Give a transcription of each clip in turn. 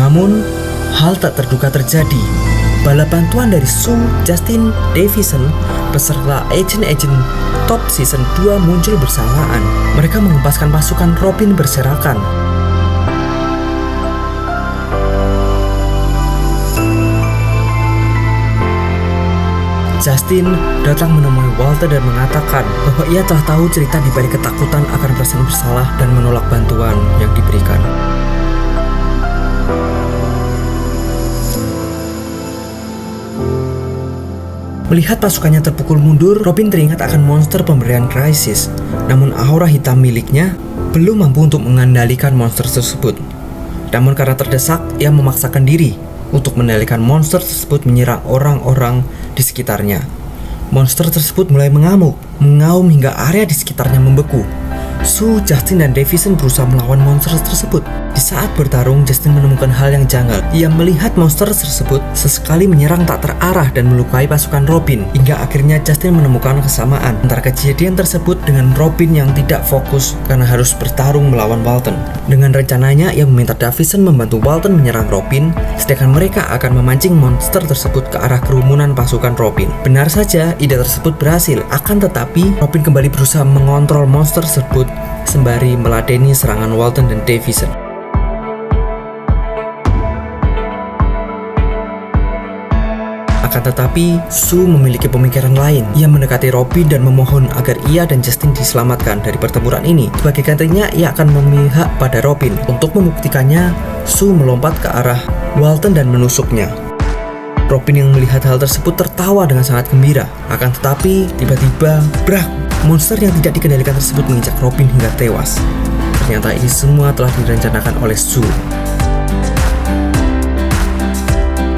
Namun, hal tak terduga terjadi. Bala bantuan dari Sue, Justin, Davison, beserta agen-agen top season 2 muncul bersamaan. Mereka mengempaskan pasukan Robin berserakan. Justin datang menemui Walter dan mengatakan bahwa ia telah tahu cerita di balik ketakutan akan perasaan bersalah dan menolak bantuan yang diberikan. Melihat pasukannya terpukul mundur, Robin teringat akan monster pemberian Crisis. Namun aura hitam miliknya belum mampu untuk mengendalikan monster tersebut. Namun karena terdesak, ia memaksakan diri untuk mengendalikan monster tersebut menyerang orang-orang di sekitarnya. Monster tersebut mulai mengamuk, mengaum hingga area di sekitarnya membeku. Sue, Justin, dan Davison berusaha melawan monster tersebut. Di saat bertarung, Justin menemukan hal yang janggal. Ia melihat monster tersebut sesekali menyerang tak terarah dan melukai pasukan Robin. Hingga akhirnya Justin menemukan kesamaan antara kejadian tersebut dengan Robin yang tidak fokus karena harus bertarung melawan Walton. Dengan rencananya, ia meminta Davison membantu Walton menyerang Robin, sedangkan mereka akan memancing monster tersebut ke arah kerumunan pasukan Robin. Benar saja, ide tersebut berhasil. Akan tetapi, Robin kembali berusaha mengontrol monster tersebut sembari meladeni serangan Walton dan Davison. Akan tetapi, Sue memiliki pemikiran lain. Ia mendekati Robin dan memohon agar ia dan Justin diselamatkan dari pertempuran ini. Sebagai gantinya, ia akan memihak pada Robin. Untuk membuktikannya, Sue melompat ke arah Walton dan menusuknya. Robin yang melihat hal tersebut tertawa dengan sangat gembira. Akan tetapi, tiba-tiba, brak! Monster yang tidak dikendalikan tersebut menginjak Robin hingga tewas. Ternyata ini semua telah direncanakan oleh Sue.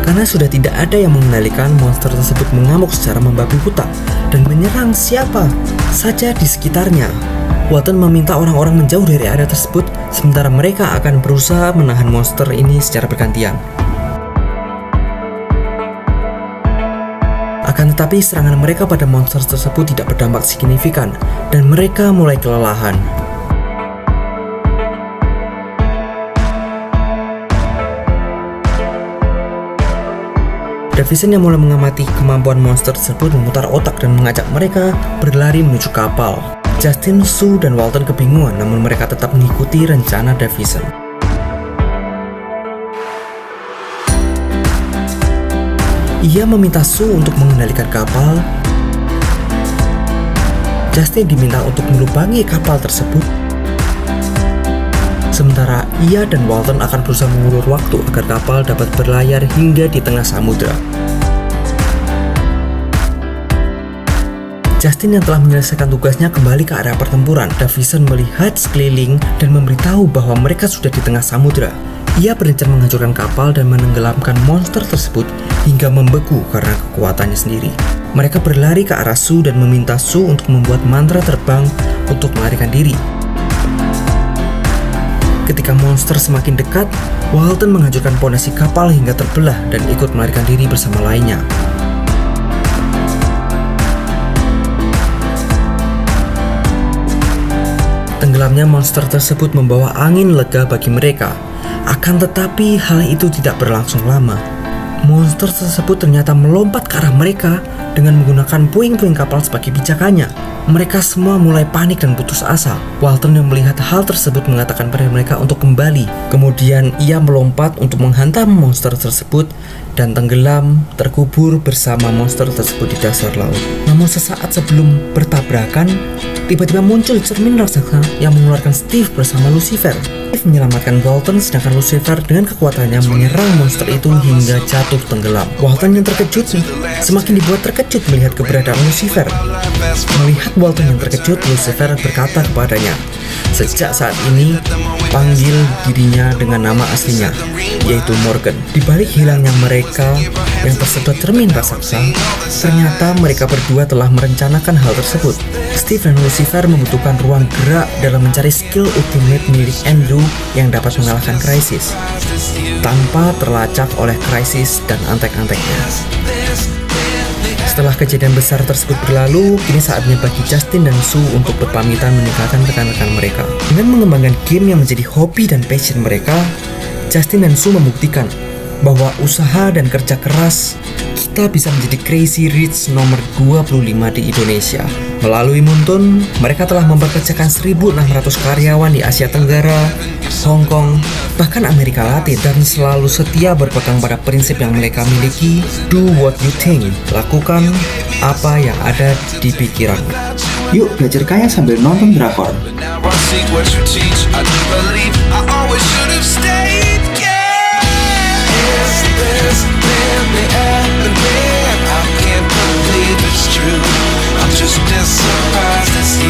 Karena sudah tidak ada yang mengendalikan, monster tersebut mengamuk secara membabi buta dan menyerang siapa saja di sekitarnya. Walton meminta orang-orang menjauh dari area tersebut, sementara mereka akan berusaha menahan monster ini secara bergantian. Akan tetapi serangan mereka pada monster tersebut tidak berdampak signifikan dan mereka mulai kelelahan. Davison yang mulai mengamati kemampuan monster tersebut memutar otak dan mengajak mereka berlari menuju kapal. Justin, Sue, dan Walton kebingungan, namun mereka tetap mengikuti rencana Davison. Ia meminta Sue untuk mengendalikan kapal. Justin diminta untuk melubangi kapal tersebut. Sementara ia dan Walton akan berusaha mengulur waktu agar kapal dapat berlayar hingga di tengah samudra. Justin yang telah menyelesaikan tugasnya kembali ke area pertempuran. Davison melihat sekeliling dan memberitahu bahwa mereka sudah di tengah samudra. Ia berencana menghancurkan kapal dan menenggelamkan monster tersebut hingga membeku karena kekuatannya sendiri. Mereka berlari ke arah Sue dan meminta Sue untuk membuat mantra terbang untuk melarikan diri. Ketika monster semakin dekat, Walton menghancurkan pondasi kapal hingga terbelah dan ikut melarikan diri bersama lainnya. Tenggelamnya monster tersebut membawa angin lega bagi mereka. Akan tetapi hal itu tidak berlangsung lama. Monster tersebut ternyata melompat ke arah mereka dengan menggunakan puing-puing kapal sebagai pijakannya. Mereka semua mulai panik dan putus asa. Walton yang melihat hal tersebut mengatakan pada mereka untuk kembali. Kemudian ia melompat untuk menghantam monster tersebut dan tenggelam terkubur bersama monster tersebut di dasar laut. Namun sesaat sebelum bertabrakan, tiba-tiba muncul cermin raksasa yang mengeluarkan Steve bersama Lucifer. Steve menyelamatkan Walton, sedangkan Lucifer dengan kekuatannya menyerang monster itu hingga jatuh tenggelam. Walton yang terkejut semakin dibuat terkejut melihat keberadaan Lucifer. Melihat Walton yang terkejut, Lucifer berkata kepadanya, "Sejak saat ini, panggil dirinya dengan nama aslinya, yaitu Morgan." Di balik hilangnya mereka yang tersedot cermin raksasa, ternyata mereka berdua telah merencanakan hal tersebut. Steve dan Lucifer membutuhkan ruang gerak dalam mencari skill ultimate milik Andrew yang dapat mengalahkan Crisis tanpa terlacak oleh Crisis dan antek-anteknya. Setelah kejadian besar tersebut berlalu, kini saatnya bagi Justin dan Sue untuk berpamitan meninggalkan rekan-rekan mereka. Dengan mengembangkan game yang menjadi hobi dan passion mereka, Justin dan Sue membuktikan bahwa usaha dan kerja keras kita bisa menjadi Crazy Rich nomor 25 di Indonesia. Melalui Muntun, mereka telah mempekerjakan 1.600 karyawan di Asia Tenggara, Hong Kong, bahkan Amerika Latin, dan selalu setia berpegang pada prinsip yang mereka miliki, do what you think, lakukan apa yang ada di pikiranmu. Yuk belajar kaya sambil nonton drakor. Now I see what you teach. I do believe